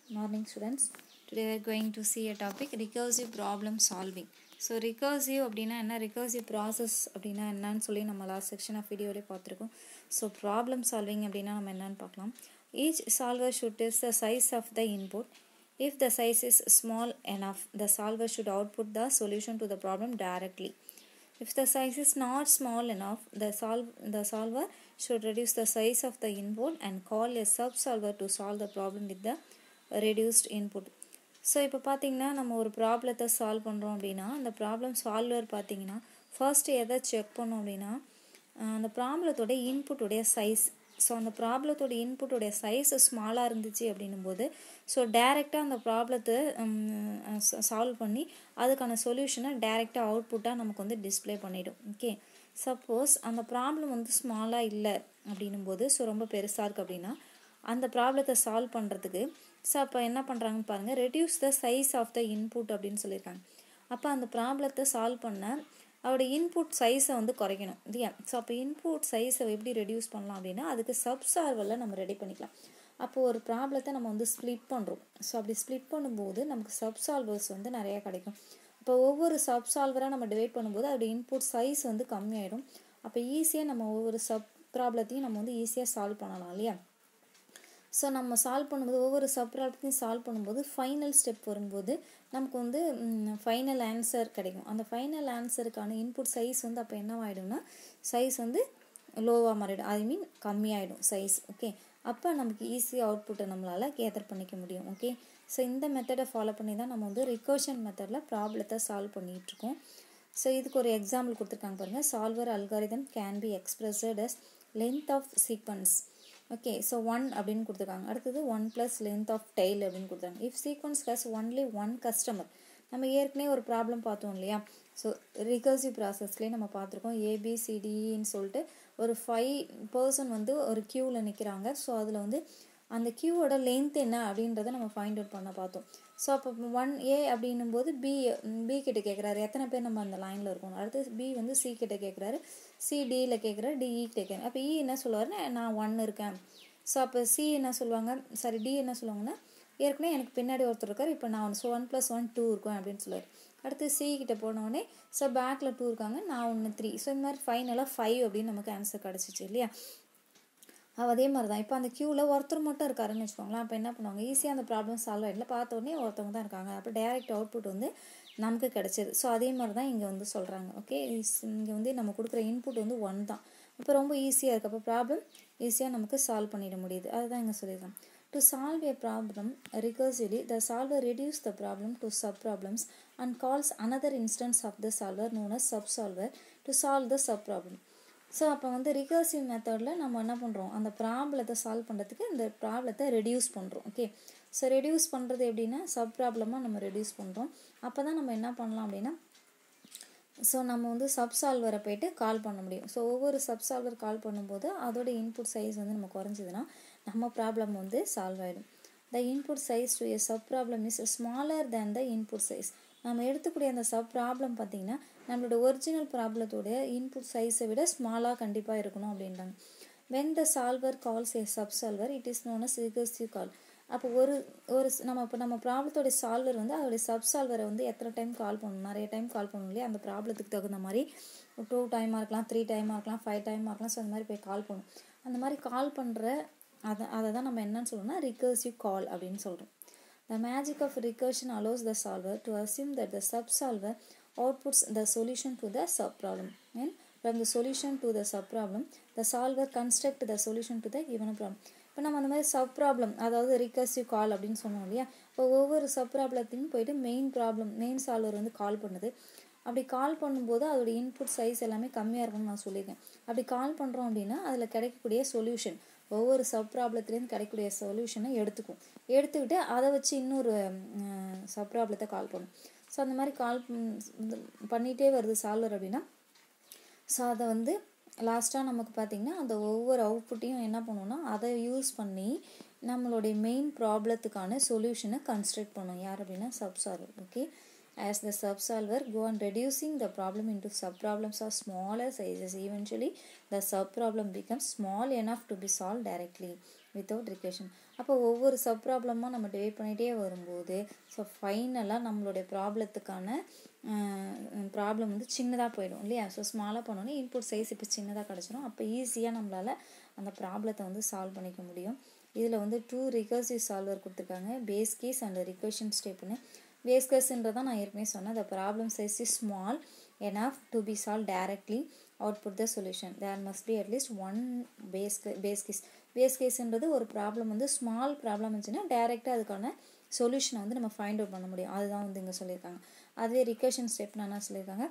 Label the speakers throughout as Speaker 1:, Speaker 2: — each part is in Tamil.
Speaker 1: Morning students. Today we are going to see a topic recursive problem solving. So recursive அப்படினா என்ன, recursive process அப்படினா என்னன்னு சொல்லி நம்ம last section of video பார்த்திருக்கோம். So problem solving அப்படினா நம்ம என்னன்னு பார்க்கலாம். Each solver should test the size of the input. If the size is small enough, the solver should output the solution to the problem directly. If the size is not small enough, the solver should reduce the size of the input and call a subsolver to solve the problem with the reduced input. So இப்போ பார்த்தீங்கன்னா நம்ம ஒரு ப்ராப்ளத்தை சால்வ் பண்ணுறோம் அப்படின்னா அந்த ப்ராப்ளம் சால்வர் பார்த்தீங்கன்னா ஃபர்ஸ்ட் எதை செக் பண்ணோம் அப்படின்னா அந்த ப்ராப்ளத்தோட இன்புட்டுடைய சைஸ். ஸோ அந்த ப்ராப்ளத்தோட இன்புட்டுடைய சைஸ் ஸ்மாலாக இருந்துச்சு அப்படின்னும் போது ஸோ டேரெக்டாக அந்த ப்ராப்ளத்தை சால்வ் பண்ணி அதுக்கான சொல்யூஷனை டேரெக்டாக அவுட்புட்டாக நமக்கு வந்து டிஸ்பிளே பண்ணிடும். ஓகே, சப்போஸ் அந்த ப்ராப்ளம் வந்து ஸ்மாலாக இல்லை அப்படின்னும் போது ஸோ ரொம்ப பெருசாக இருக்குது அப்படின்னா அந்த ப்ராப்ளத்தை சால்வ் பண்ணுறதுக்கு ஸோ அப்போ என்ன பண்ணுறாங்கன்னு பாருங்கள், reduce the size of the input அப்படின்னு சொல்லியிருக்காங்க. அப்போ அந்த ப்ராப்ளத்தை சால்வ் பண்ண அவருடைய இன்புட் சைஸை வந்து குறைக்கணும் இல்லையா. ஸோ அப்போ இன்புட் சைஸை எப்படி ரெடியூஸ் பண்ணலாம் அப்படின்னா அதுக்கு சப்சால்வரில் நம்ம ரெடி பண்ணிக்கலாம். அப்போது ஒரு ப்ராப்ளத்தை நம்ம வந்து ஸ்ப்ளிட் பண்ணுறோம். ஸோ அப்படி ஸ்ப்ளிட் பண்ணும்போது நமக்கு சப்சால்வர்ஸ் வந்து நிறையா கிடைக்கும். இப்போ ஒவ்வொரு சப்சால்வராக நம்ம டிவைட் பண்ணும்போது அதோடைய இன்புட் சைஸ் வந்து கம்மியாயிடும். அப்போ ஈஸியாக நம்ம ஒவ்வொரு சப் ப்ராப்ளத்தையும் நம்ம வந்து ஈஸியாக சால்வ் பண்ணலாம் இல்லையா. ஸோ நம்ம சால்வ் பண்ணும்போது ஒவ்வொரு சப் ப்ராப்ளத்தையும் சால்வ் பண்ணும்போது ஃபைனல் ஸ்டெப் வரும்போது நமக்கு வந்து ஃபைனல் ஆன்சர் கிடைக்கும். அந்த ஃபைனல் ஆன்சருக்கான இன்புட் சைஸ் வந்து அப்போ என்னவாயிடும்னா சைஸ் வந்து லோவாக மாறிடும், ஐ மீன் கம்மியாயிடும் சைஸ். ஓகே, அப்போ நமக்கு ஈஸியாக அவுட்புட்டை நம்மளால் கேதர் பண்ணிக்க முடியும். ஓகே, ஸோ இந்த மெத்தடை ஃபாலோ பண்ணி தான் நம்ம வந்து ரிகர்ஷன் மெத்தடில் ப்ராப்ளத்தை சால்வ் பண்ணிகிட்ருக்கோம். ஸோ இதுக்கு ஒரு எக்ஸாம்பிள் கொடுத்துருக்காங்க பாருங்கள். Solver algorithm can be expressed as length of sequence. Okay, so 1 அப்படின்னு கொடுத்துருக்காங்க. அடுத்தது 1 + length of tail அப்படின்னு கொடுத்தாங்க. If sequence has only 1 customer. நம்ம ஏற்கனவே ஒரு ப்ராப்ளம் பார்த்தோம் இல்லையா. ஸோ ரிகர்சிவ் ப்ராசஸ்லேயே நம்ம பார்த்துருக்கோம். ABCDன்னு சொல்லிட்டு ஒரு 5 person வந்து ஒரு க்யூவில் நிற்கிறாங்க. ஸோ அதில் வந்து அந்த க்யூவோட லென்த் என்ன அப்படின்றத நம்ம ஃபைண்ட் அவுட் பண்ண பார்த்தோம். ஸோ அப்போ 1A அப்படின்னும் போது பி கிட்ட கேட்குறாரு எத்தனை பேர் நம்ம அந்த லைனில் இருக்கணும். அடுத்து பி வந்து சி கிட்ட கேட்குறாரு, சி டியில் கேட்குறாரு, டிஇ கிட்ட கேட்குறாரு. அப்போ இ என்ன சொல்லுவாருன்னா நான் 1 இருக்கேன். ஸோ அப்போ சி என்ன சொல்லுவாங்க, சாரி டி என்ன சொல்லுவாங்கன்னா ஏற்கனவே எனக்கு பின்னாடி ஒருத்தர் இருக்கார், இப்போ நான் 1 + 1 2 இருக்கேன் அப்படின்னு சொல்லுவார். அடுத்து சி கிட்ட போனோடனே ஸோ பேக்கில் 2 இருக்காங்க, நான் 1 3. ஸோ இந்த மாதிரி ஃபைனலாக 5 அப்படின்னு நமக்கு ஆன்சர் கிடச்சிச்சு இல்லையா. அதே மாதிரி தான் இப்போ அந்த க்யூவில் ஒருத்தர் மட்டும் இருக்காருன்னு வச்சுக்கோங்களேன். அப்போ என்ன பண்ணுவாங்க, ஈஸியாக அந்த ப்ராப்ளம் சால்வ் ஆகிடல. பார்த்த உடனே ஒருத்தவங்க தான் இருக்காங்க, அப்போ டைரக்ட் அவுட்புட் வந்து நமக்கு கிடச்சிது. ஸோ அதே மாதிரி தான் இங்கே வந்து சொல்கிறாங்க. ஓகே, இங்கே வந்து நம்ம கொடுக்குற இன்புட் வந்து 1 தான். இப்போ ரொம்ப ஈஸியாக இருக்குது. அப்போ ப்ராப்ளம் ஈஸியாக நமக்கு சால்வ் பண்ணிட முடியுது. அதுதான் இங்கே சொல்லியிருக்காங்க. To solve a problem recursively, the solver reduces the problem to sub-problems and calls another instance of the solver known as subsolver to solve the sub-problem. So அப்போ வந்து ரிகர்சிவ் மெத்தடில் நம்ம என்ன பண்ணுறோம், அந்த ப்ராப்ளத்தை சால்வ் பண்ணுறதுக்கு இந்த ப்ராப்ளத்தை ரெடியூஸ் பண்ணுறோம். ஓகே, ஸோ ரெடியூஸ் பண்ணுறது எப்படின்னா சப் ப்ராப்ளமாக நம்ம ரெடியூஸ் பண்ணுறோம். அப்போ தான் நம்ம என்ன பண்ணலாம் அப்படின்னா ஸோ நம்ம வந்து சப்சால்வரை போய்ட்டு கால் பண்ண முடியும். ஸோ ஒவ்வொரு சப்சால்வர் கால் பண்ணும்போது அதோட இன்புட் சைஸ் வந்து நம்ம குறைஞ்சதுன்னா நம்ம ப்ராப்ளம் வந்து சால்வ் ஆகிடும். The input size to a sub problem is smaller than the input size. நம்ம எடுத்துக்கூடிய அந்த சப் ப்ராப்ளம் பார்த்திங்கன்னா நம்மளோட ஒரிஜினல் ப்ராப்ளத்தோடைய இன்புட் சைஸை விட ஸ்மாலாக கண்டிப்பாக இருக்கணும் அப்படின்றாங்க. When the solver calls a subsolver it is known as recursive call. அப்போ ஒரு நம்ம ப்ராப்ளத்தோடைய சால்வர் வந்து அதோடைய சப்சால்வரை வந்து எத்தனை டைம் கால் பண்ணணும், நிறைய டைம் கால் பண்ணணும் இல்லையா. அந்த ப்ராப்ளத்துக்கு தகுந்த மாதிரி 2 டைமாக இருக்கலாம், 3 டைமாக இருக்கலாம், 5 டைமாக இருக்கலாம். ஸோ அந்த மாதிரி போய் கால் பண்ணணும். அந்த மாதிரி கால் பண்ணுற அதை தான் நம்ம என்னன்னு சொல்லணும்னா ரிகர்சிவ் கால் அப்படின்னு சொல்கிறோம். The magic of recursion allows the solver to assume that the subsolver outputs the solution to the subproblem. And from the solution to the subproblem, the solver constructs the solution to the given problem. இப்போ நம்ம அந்த மாதிரி சப் ப்ராப்ளம் அதாவது ரிகர்சிவ் கால் அப்படின்னு சொன்னோம் இல்லையா. இப்போ ஒவ்வொரு சப் ப்ராப்ளத்தையும் போயிட்டு மெயின் சால்வர் வந்து கால் பண்ணுது. அப்படி கால் பண்ணும்போது அதோட இன்புட் சைஸ் எல்லாமே கம்மியாக இருக்கும்னு நான் சொல்லியிருக்கேன். அப்படி கால் பண்ணுறோம் அப்படின்னா அதில் கிடைக்கக்கூடிய சொல்யூஷன் ஒவ்வொரு சப் ப்ராப்ளத்துலேருந்து கிடைக்கக்கூடிய சொல்யூஷனை எடுத்துக்கிட்டு அதை வச்சு இன்னொரு சப் ப்ராப்ளத்தை கால் பண்ணும். ஸோ அந்த மாதிரி கால் பண்ணிகிட்டே வருது சால்வர் அப்படின்னா ஸோ அதை வந்து லாஸ்ட்டாக நமக்கு பார்த்திங்கன்னா அந்த ஒவ்வொரு அவுட்புட்டையும் என்ன பண்ணுவோம்னா அதை யூஸ் பண்ணி நம்மளுடைய மெயின் ப்ராப்ளத்துக்கான சொல்யூஷனை கன்ஸ்ட்ரக்ட் பண்ணும். யார் அப்படின்னா subsolver. Okay, as the subsolver go on reducing the problem into subproblems of smaller sizes, eventually the subproblem becomes small enough to be solved directly. Without recursion. அப்போ ஒவ்வொரு சப் ப்ராப்ளமாக நம்ம டிவைட் பண்ணிகிட்டே வரும்போது ஸோ ஃபைனலாக நம்மளுடைய ப்ராப்ளத்துக்கான ப்ராப்ளம் வந்து சின்னதாக போயிடும் இல்லையா. ஸோ ஸ்மாலாக பண்ணோன்னே இன்புட் சைஸ் இப்போ சின்னதாக கிடச்சிரும். அப்போ ஈஸியாக நம்மளால் அந்த ப்ராப்ளத்தை வந்து சால்வ் பண்ணிக்க முடியும். இதில் வந்து 2 ரிகர்சிவ் சால்வர் கொடுத்துருக்காங்க, பேஸ் கேஸ் அண்ட் ரிகர்ஷன் ஸ்டெப்னு. பேஸ் கேஸ்ன்றதான் நான் ஏற்கனவே சொன்னேன், the problem size is small enough to be solved directly, output the solution. There must be at least one base case. Base கேஸ்ன்றது ஒரு ப்ராப்ளம் வந்து ஸ்மால் ப்ராப்ளம் இருந்துச்சுன்னா டைரெக்டாக அதுக்கான சொல்யூஷனை வந்து நம்ம ஃபைண்ட் அவுட் பண்ண முடியும். அதுதான் வந்து இங்கே சொல்லியிருக்காங்க. அதுவே ரிகர்ஷன் ஸ்டெப்னா என்ன சொல்லியிருக்காங்க,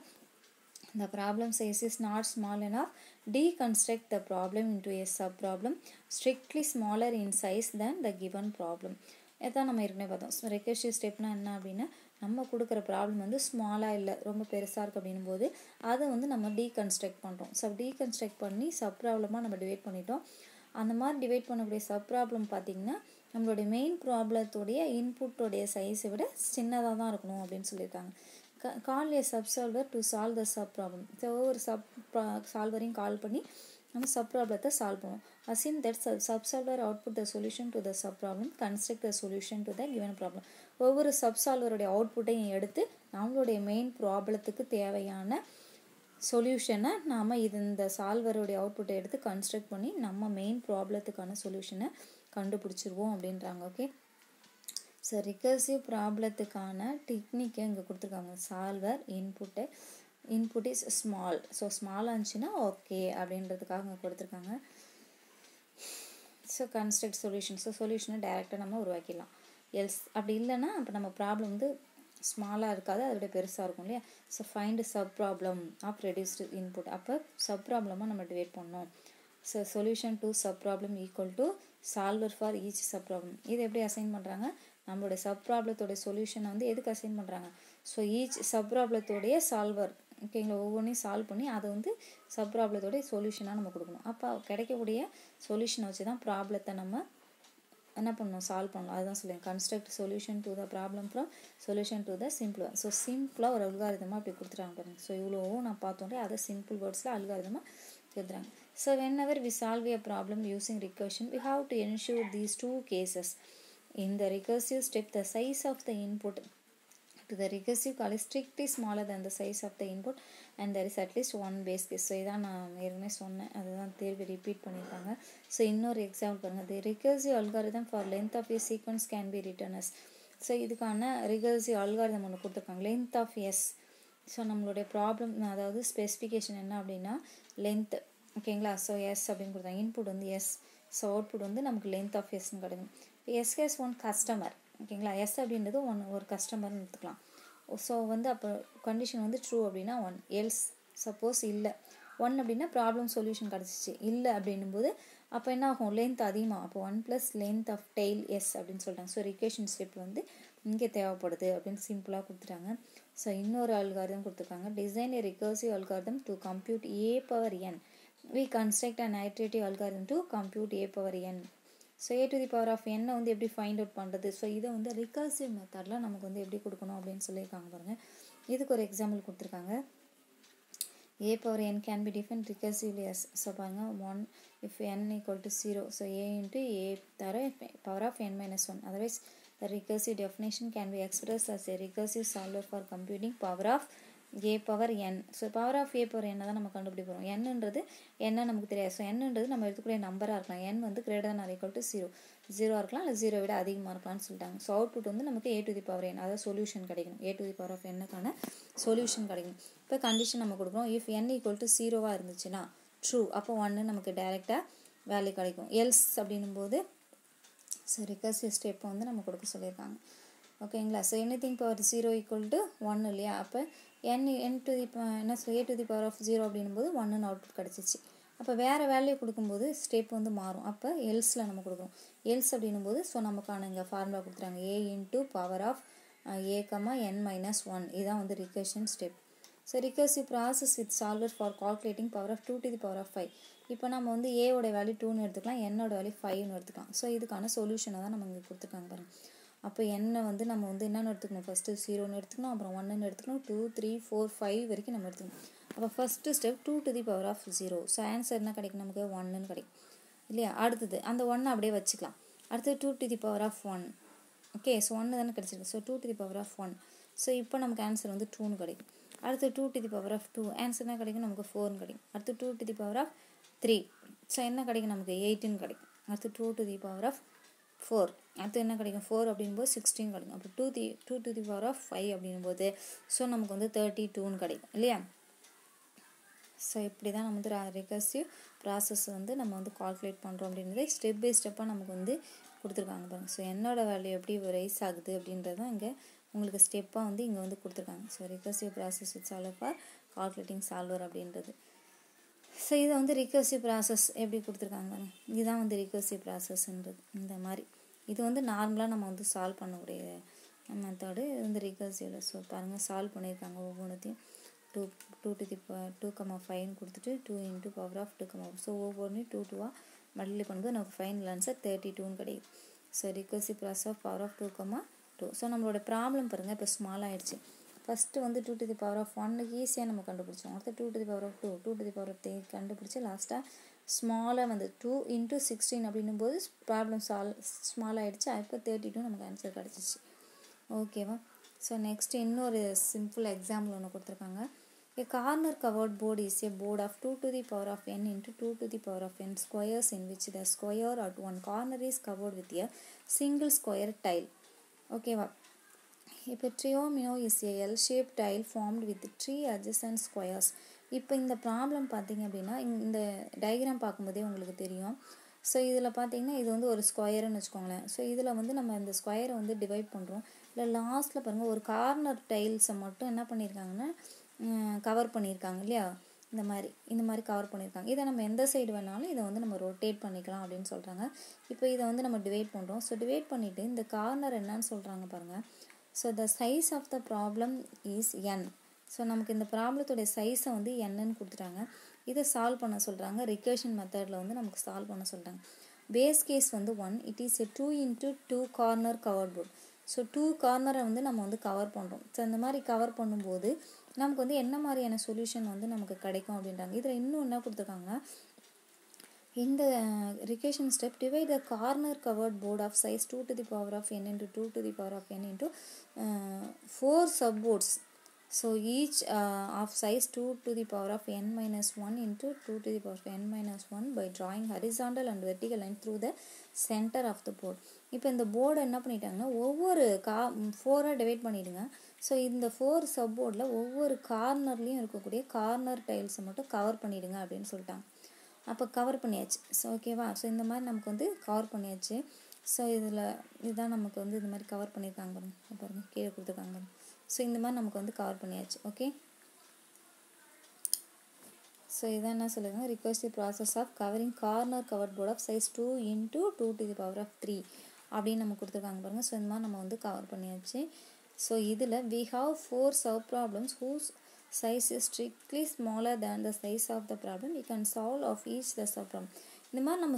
Speaker 1: the problem size is not small enough, deconstruct the problem into a sub-problem strictly smaller in size than the given problem. இதான் நம்ம ஏற்கனவே பார்த்தோம். ஸோ ரெக்கர்சிவ் ஸ்டெப்னா என்ன அப்படின்னா, நம்ம கொடுக்குற ப்ராப்ளம் வந்து ஸ்மாலாக இல்லை ரொம்ப பெருசாக இருக்குது அப்படின்னும் போது அதை வந்து நம்ம டீகன்ஸ்ட்ரக்ட் பண்ணுறோம். டீகன்ஸ்ட்ரக்ட் பண்ணி சப் ப்ராப்ளமாக நம்ம டிவைட் பண்ணிட்டோம். அந்த மாதிரி டிவைட் பண்ணக்கூடிய சப் ப்ராப்ளம் பார்த்திங்கன்னா நம்மளுடைய மெயின் ப்ராப்ளத்தோடைய இன்புட்டோடைய சைஸை விட சின்னதாக தான் இருக்கணும் அப்படின்னு சொல்லியிருக்காங்க. Call a sub solver to solve the sub problem. So ஒரு சப் சால்வரையும் கால் பண்ணி நம்ம சப் ப்ராப்ளத்தை சால்வ் பண்ணுவோம். Assume that sub solver output the solution to the sub problem, construct the solution to the given problem. ஒவ்வொரு சப் சால்வருடைய அவுட்புட்டையும் எடுத்து நம்மளுடைய மெயின் ப்ராப்ளத்துக்கு தேவையான சொல்யூஷனை நாம் இந்த சால்வருடைய அவுட்புட்டை எடுத்து கன்ஸ்ட்ரக்ட் பண்ணி நம்ம மெயின் ப்ராப்ளத்துக்கான சொல்யூஷனை கண்டுபிடிச்சிருவோம் அப்படின்றாங்க. ஓகே, ஸோ ரிகர்சிவ் ப்ராப்ளத்துக்கான டெக்னிக்கை இங்கே கொடுத்துருக்காங்க. Solver input is small. So ஸ்மாலாக இருந்துச்சுன்னா ஓகே அப்படின்றதுக்காக இங்கே கொடுத்துருக்காங்க. So construct solution. ஸோ சொல்யூஷனை டைரெக்டாக நம்ம உருவாக்கிடலாம். எல்ஸ் அப்படி இல்லைன்னா அப்போ நம்ம ப்ராப்ளம் வந்து ஸ்மாலாக இருக்காது, அதோட பெருசாக இருக்கும் இல்லையா. So find sub problem of reduced input. அப்போ சப் ப்ராப்ளமாக நம்ம டிவைட் பண்ணோம். So solution to sub problem equal to solver for each sub problem. இது எப்படி அசைன் பண்ணுறாங்க, நம்மளுடைய சப் ப்ராப்ளத்தோடைய சொல்யூஷனை வந்து எதுக்கு அசைன் பண்ணுறாங்க, ஸோ ஈச் சப் ப்ராப்ளத்தோடைய சால்வர் ஓகேங்களா, ஒவ்வொன்றையும் சால்வ் பண்ணி அதை வந்து சப் ப்ராப்ளத்தோடைய சொல்யூஷனாக நம்ம கொடுக்கணும். அப்போ கிடைக்கக்கூடிய சொல்யூஷனை வச்சு தான் ப்ராப்ளத்தை நம்ம என்ன பண்ணணும், சால்வ் பண்ணணும். அதுதான் சொல்லுவேன், construct solution to the problem from solution to the simple. So சிம்பிளாக ஒரு அல்காரிதமாக அப்படி கொடுத்துட்டாங்க பாருங்கள். ஸோ இவ்வளோவும் நான் பார்த்தோன்னே அதை சிம்பிள் வேர்ட்ஸில் அல்காரிதமாக கொடுத்துறாங்க. So whenever we solve a problem using recursion, we have to ensure these two cases. In the recursive step, the size of the input to the recursive call is strictly smaller than the size of the input and there is at least one base case. So இதான் நான் ஏற்கனவே சொன்னேன், அதுதான் தேர்வு ரிப்பீட் பண்ணியிருக்காங்க. ஸோ இன்னொரு எக்ஸாம்பிள் பாருங்கள், the recursive algorithm for length of a sequence can be written as. So இதுக்கான recursive algorithm ஒன்று கொடுத்துருக்காங்க, length of s. ஸோ நம்மளுடைய ப்ராப்ளம் அதாவது ஸ்பெசிஃபிகேஷன் என்ன அப்படின்னா லென்த் ஓகேங்களா. ஸோ எஸ் அப்படின்னு கொடுத்தாங்க, இன்புட் வந்து எஸ், ஸோ அவுட்புட் வந்து நமக்கு லென்த் ஆஃப் எஸ்ன்னு கிடைக்கும். எஸ் கேஸ் ஒன் கஸ்டமர் ஓகேங்களா, எஸ் அப்படின்றது ஒரு கஸ்டமர்னு எடுத்துக்கலாம். ஸோ வந்து அப்போ கண்டிஷன் வந்து ட்ரூ அப்படின்னா 1, எல்ஸ் சப்போஸ் இல்லை 1 அப்படின்னா ப்ராப்ளம் சொல்யூஷன் கிடச்சிச்சு, இல்லை அப்படின்னும்போது அப்போ என்ன ஆகும், லென்த் அதிகமாக, அப்போ 1 + லென்த் ஆஃப் டெய்ல் எஸ் அப்படின்னு சொல்லிட்டாங்க. ஸோ ரிகர்ஷன் ஸ்டெப் வந்து இங்கே தேவைப்படுது அப்படின்னு சிம்பிளாக கொடுத்துட்டாங்க. ஸோ இன்னொரு அல்காரிதம் கொடுத்துருக்காங்க, design A recursive algorithm to compute a⁴n. we construct an iterative algorithm to compute a⁴n. So a⁴n வந்து எப்படி ஃபைண்ட் அவுட் பண்ணுறது, ஸோ இதை வந்து ரிகர்சிவ் மெத்தடில் நமக்கு வந்து எப்படி கொடுக்கணும் அப்படின்னு சொல்லியிருக்காங்க பாருங்கள். இதுக்கு ஒரு எக்ஸாம்பிள் கொடுத்துருக்காங்க, a⁴n can be defined recursively as. So பாருங்கள் 1 if n = 0, so a × a⁴n - 1. otherwise the recursive definition can be expressed as a recursive solver for computing power of a⁴n. So power of a⁴n தான் நம்ம கண்டுபிடிப்போம். என்னன்றது என்ன நமக்கு தெரியாது. ஸோ என்னன்றது நம்ம எடுத்துக்கூடிய நம்பராக இருக்கலாம், n வந்து > 0 0 இருக்கலாம், இல்லை 0 விட அதிகமாக இருக்கலாம்னு சொல்லிட்டாங்க. ஸோ அவுட்புட் வந்து நமக்கு a⁴n, அதாவது சொல்யூஷன் கிடைக்கணும், a⁴n சொல்யூஷன் கிடைக்கணும். இப்போ கண்டிஷன் நம்ம கொடுக்குறோம், இஃப் n = 0 இருந்துச்சுன்னா ட்ரூ, அப்போ 1 நமக்கு டைரெக்டாக வேல்யூ கிடைக்கும். எல்ஸ் அப்படின்னும் போது ஸோ ரிகர்சிவ் ஸ்டெப்பை வந்து நம்ம கொடுக்க சொல்லியிருக்காங்க ஓகேங்களா. ஸோ எனிதிங் பவர் 0 = 1 இல்லையா, அப்போ a⁴0 அப்படின்னும்போது 1ன்னு அவுட்புட் கிடச்சிச்சு. அப்போ வேறு வேல்யூ கொடுக்கும்போது ஸ்டெப் வந்து மாறும். அப்போ எல்ஸில் நம்ம கொடுக்குறோம், எல்ஸ் அப்படின்னும்போது ஸோ நமக்கான இங்கே ஃபார்முலா கொடுத்துறாங்க, a × power of a, n - 1. இதுதான் வந்து recursion step. So recursive process with solver for calculating power of 2⁵. இப்போ நம்ம வந்து ஏவோட வேல்யூ 2ன்னு எடுத்துக்கலாம், என்னோட வேல்யூ 5ன்னு எடுத்துக்கலாம். ஸோ இதுக்கான சொல்யூஷனை தான் நம்ம இங்கே கொடுத்துருக்காங்க பாருங்கள். அப்போ என்ன வந்து நம்ம வந்து என்னென்னு எடுத்துக்கணும், ஃபஸ்ட்டு 0ன்னு எடுத்துக்கணும், அப்புறம் 1ன்னு எடுத்துக்கணும், 2 3 4 5 வரைக்கும் நம்ம எடுத்துக்கணும். அப்போ ஃபஸ்ட்டு ஸ்டெப் 2⁵. ஸோ ஆன்சர் என்ன கிடைக்கும், நமக்கு 1ன்னு கிடைக்கும். இல்லையா? அடுத்தது அந்த 1 அப்படியே வச்சுக்கலாம். அடுத்தது 2 to the power of 1. Okay, so 1 தானே கிடச்சிருக்கு. So 2 to the power of 1. So இப்போ நமக்கு ஆன்சர் வந்து 2ன்னு கிடைக்கும். அடுத்து 2 to the power of 2 answer என்ன கிடைக்கும்? நமக்கு 4ன்னு கிடைக்கும். அடுத்து 2 to the power of 3. So என்ன கிடைக்கும்? நமக்கு 8ன்னு கிடைக்கும். அடுத்து 2 to the power of 4. அடுத்து என்ன கிடைக்கும்? 4 அப்படிங்கும்போது 16 கிடைக்கும். அப்போ 2 to the power of 5 அப்படிங்கும்போது ஸோ நமக்கு வந்து 32ன்னு கிடைக்கும் இல்லையா? ஸோ இப்படி தான் நம்ம வந்து ரிகர்சிவ் ப்ராசஸ் வந்து நம்ம வந்து கால்குலேட் பண்ணுறோம் அப்படின்றத ஸ்டெப் பை ஸ்டெப்பாக நமக்கு வந்து கொடுத்துருக்காங்க பாருங்கள். ஸோ என்னோட வேல்யூ எப்படி ரைஸ் ஆகுது அப்படின்றது தான் இங்கே உங்களுக்கு ஸ்டெப்பாக வந்து இங்கே வந்து கொடுத்துருக்காங்க. So recursive process with solver for calculating solver அப்படின்றது. ஸோ இதை வந்து ரிகர்சிவ் ப்ராசஸ் எப்படி கொடுத்துருக்காங்க, இதுதான் வந்து ரிகர்சிவ் ப்ராசஸ்ன்றது. இந்த மாதிரி இது வந்து நார்மலாக நம்ம வந்து சால்வ் பண்ணக்கூடிய மெத்தடு. இது வந்து ரிகர்சிவில். ஸோ பாருங்கள் சால்வ் பண்ணியிருக்காங்க ஒவ்வொன்றுத்தையும். 2 to the 2,5 கொடுத்துட்டு 2 into power of 2,5. ஸோ ஒவ்வொன்றையும் 2 மல்டிப்ளை பண்ணும்போது நமக்கு ஃபைனல் ஆன்சர் 32ன்னு கிடைக்கும். So recursive process of power of 2,2. So நம்மளோட ப்ராப்ளம் பாருங்கள் இப்போ ஸ்மால் ஆகிடுச்சு. ஃபஸ்ட்டு வந்து 2 to the power of 1 ஈஸியாக நம்ம கண்டுபிடிச்சோம். அடுத்து 2 to the power of 2, 2 to the power of 3 கண்டுபிடிச்சி லாஸ்ட்டாக ஸ்மாலாக வந்து 2 into 16 அப்படின்னும் போது ப்ராப்ளம் ஸ்மால் ஆகிடுச்சு. இப்போ 32 நமக்கு ஆன்சர் கிடச்சிச்சு. ஓகேவா? ஸோ நெக்ஸ்ட் இன்னொரு சிம்பிள் எக்ஸாம்பிள் ஒன்று கொடுத்துருக்காங்க. A corner covered board is a board of 2 to the power of n into 2 to the power of n squares in which the square at one corner is covered with a single square tile. ஓகேவா? இப்போ triomino is a L-shaped tile formed with 3 adjacent squares. இப்போ இந்த ப்ராப்ளம் பார்த்தீங்க அப்படின்னா இந்த டயக்ராம் பார்க்கும்போதே உங்களுக்கு தெரியும். ஸோ இதில் பார்த்தீங்கன்னா இது வந்து ஒரு ஸ்கொயர்னு வச்சுக்கோங்களேன். ஸோ இதில் வந்து நம்ம இந்த ஸ்கொயரை வந்து டிவைட் பண்ணுறோம். இல்லை லாஸ்ட்டில் பாருங்கள் ஒரு கார்னர் டைல்ஸை மட்டும் என்ன பண்ணியிருக்காங்கன்னா கவர் பண்ணியிருக்காங்க இல்லையா? இந்த மாதிரி கவர் பண்ணியிருக்காங்க. இதை நம்ம எந்த சைடு வேணாலும் இதை வந்து நம்ம ரொட்டேட் பண்ணிக்கலாம் அப்படின்னு சொல்கிறாங்க. இப்போ இதை வந்து நம்ம டிவைட் பண்ணுறோம். ஸோ டிவைட் பண்ணிவிட்டு இந்த கார்னர் என்னன்னு சொல்கிறாங்க பாருங்கள். So the size of the problem is n. So நமக்கு இந்த ப்ராப்ளத்தோடைய சைஸை வந்து என்னன்னு கொடுத்துட்டாங்க. இதை சால்வ் பண்ண சொல்கிறாங்க. ரிகர்ஷன் மெத்தடில் வந்து நமக்கு சால்வ் பண்ண சொல்கிறாங்க. பேஸ் கேஸ் வந்து 1. It is a 2 into 2 corner cover board. So 2 கார்னரை வந்து நம்ம வந்து கவர் பண்ணுறோம். ஸோ இந்த மாதிரி கவர் பண்ணும்போது நமக்கு வந்து என்ன மாதிரியான சொல்யூஷன் வந்து நமக்கு கிடைக்கும் அப்படின்றாங்க. இதில் இன்னும் என்ன கொடுத்துருக்காங்கன்னா இந்த recursion step divide the corner covered board of size 2 to the power of n into 2 to the power of n into 4 subboards. So each of size 2 to the power of n minus 1 into 2 to the power of n minus 1 by drawing horizontal and vertical line through the center of the board. இப்போ இந்த போர்டை என்ன பண்ணிட்டாங்கன்னா ஒவ்வொரு 4 டிவைட் பண்ணிவிடுங்க. ஸோ இந்த 4 சப்போர்டில் ஒவ்வொரு கார்னர்லேயும் இருக்கக்கூடிய கார்னர் டைல்ஸை மட்டும் கவர் பண்ணிவிடுங்க அப்படின்னு சொல்லிட்டாங்க. அப்போ கவர் பண்ணியாச்சு. ஸோ ஓகேவா? ஸோ இந்த மாதிரி நமக்கு வந்து கவர் பண்ணியாச்சு. ஸோ இதுதான் நமக்கு வந்து இது மாதிரி கவர் பண்ணியிருக்காங்க பாருங்கள் கீழே கொடுத்துருக்காங்க பாருங்கள். ஸோ இந்த மாதிரி நமக்கு வந்து கவர் பண்ணியாச்சு. ஓகே, ஸோ இதான் என்ன சொல்லுவாங்க, recursive process of covering corner covered board of size 2 into 2 to the power of 3 அப்படின்னு நம்ம கொடுத்துருக்காங்க பாருங்கள். ஸோ இந்த மாதிரி நம்ம வந்து கவர் பண்ணியாச்சு. ஸோ இதில் we have 4 sub problems whose size is strictly smaller than the size of the problem. We can solve of each the sub problem. இந்த மாதிரி நம்ம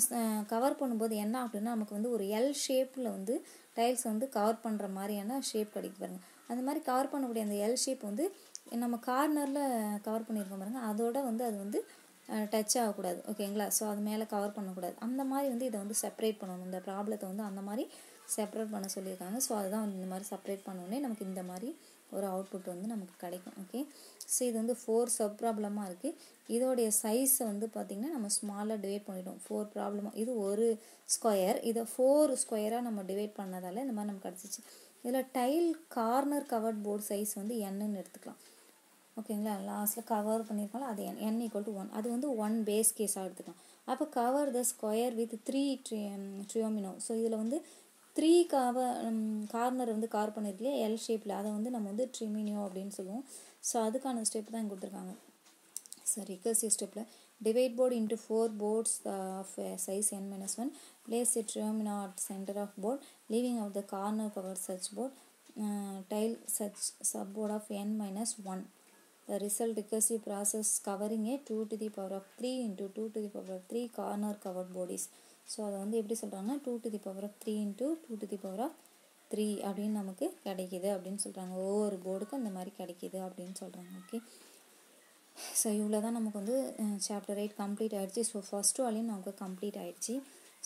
Speaker 1: கவர் பண்ணும்போது என்ன அப்படின்னா நமக்கு வந்து ஒரு எல் ஷேப்பில் வந்து டைல்ஸ் வந்து கவர் பண்ணுற மாதிரியான ஷேப் கிடைக்கும் பாருங்கள். அந்த மாதிரி கவர் பண்ணக்கூடிய அந்த எல் ஷேப் வந்து நம்ம கார்னரில் கவர் பண்ணியிருக்கோம் பாருங்கள், அதோட வந்து அது வந்து டச் ஆகக்கூடாது. ஓகேங்களா? ஸோ அது மேலே கவர் பண்ணக்கூடாது. அந்த மாதிரி வந்து இதை வந்து செப்பரேட் பண்ணணும். இந்த ப்ராப்ளத்தை வந்து அந்த மாதிரி செப்பரேட் பண்ண சொல்லியிருக்காங்க. ஸோ அதுதான் வந்து இந்த மாதிரி செப்பரேட் பண்ணோடனே நமக்கு இந்த மாதிரி ஒரு அவுட்புட் வந்து நமக்கு கிடைக்கும். ஓகே, ஸோ இது வந்து 4 சப் ப்ராப்ளமாக இருக்குது. இதோடைய சைஸை வந்து பார்த்திங்கன்னா நம்ம ஸ்மாலாக டிவைட் பண்ணிட்டோம். 4 ப்ராப்ளமாக இது ஒரு ஸ்கொயர், இதை 4 ஸ்கொயராக நம்ம டிவைட் பண்ணதால் இந்த மாதிரி நமக்கு கிடச்சிச்சு. இதில் tile corner covered board size வந்து என்னன்னு எடுத்துக்கலாம். ஓகேங்களா? லாஸ்ட்டில் கவர் பண்ணியிருக்கோம்ல அது n = 1. அது வந்து 1 பேஸ் கேஸாக எடுத்துக்கலாம். அப்போ cover the square with 3 triomino. So இதில் வந்து 3 கார்னர் வந்து கவர் பண்ணியிருக்கலையே எல் ஷேப்பில், அதை வந்து நம்ம வந்து ட்ரிமினியோ அப்படின்னு சொல்லுவோம். ஸோ அதுக்கான ஸ்டெப் தான் கொடுத்துருக்காங்க. ஸோ ரிகர்சிவ் ஸ்டெப்பில் divide board into 4 boards of size n-1. Place a triomino at center of board, leaving out the corner covered such board. Tile such subboard of n-1. The result recursive process covering a 2 to the power of 3 into 2 to the power of 3 corner covered bodies. So அதை வந்து எப்படி சொல்கிறாங்கன்னா 2 to the power of 3 into 2 to the power of 3 அப்படின்னு நமக்கு கிடைக்கிது அப்படின்னு சொல்கிறாங்க. ஒவ்வொரு போர்டுக்கும் இந்த மாதிரி கிடைக்கிது அப்படின்னு சொல்கிறாங்க. ஓகே, ஸோ இவ்வளோ தான் நமக்கு வந்து சாப்டர் 8 கம்ப்ளீட் ஆகிடுச்சு. ஸோ ஃபஸ்ட் வால்யூம் நமக்கு கம்ப்ளீட் ஆகிடுச்சு.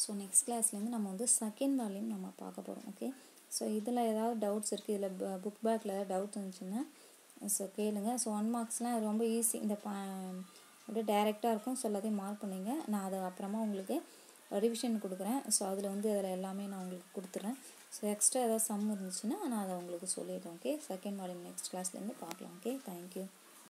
Speaker 1: ஸோ நெக்ஸ்ட் கிளாஸ்லேருந்து நம்ம வந்து செகண்ட் வால்யூம் நம்ம பார்க்க போகிறோம். ஓகே, ஸோ இதில் ஏதாவது டவுட்ஸ் இருக்குது, இதில் புக் பேக்கில் ஏதாவது டவுட்ஸ் இருந்துச்சுன்னா ஸோ கேளுங்க. ஸோ 1 மார்க்ஸ்லாம் ரொம்ப ஈஸி, இந்த அப்படியே டைரெக்டாக இருக்கும். ஸோ எல்லாத்தையும் மார்க் பண்ணிங்க. நான் அதை அப்புறமா உங்களுக்கு ரிவிஷன் கொடுக்குறேன். ஸோ அதில் வந்து அதில் எல்லாமே நான் உங்களுக்கு கொடுத்துட்றேன். ஸோ எக்ஸ்ட்ரா ஏதாவது சம் இருந்துச்சுன்னா நான் அதை உங்களுக்கு சொல்லிடுறேன். ஓகே, செகண்ட் வால்யூம் நெக்ஸ்ட் கிளாஸ்லேருந்து பார்க்கலாம். Okay, thank you.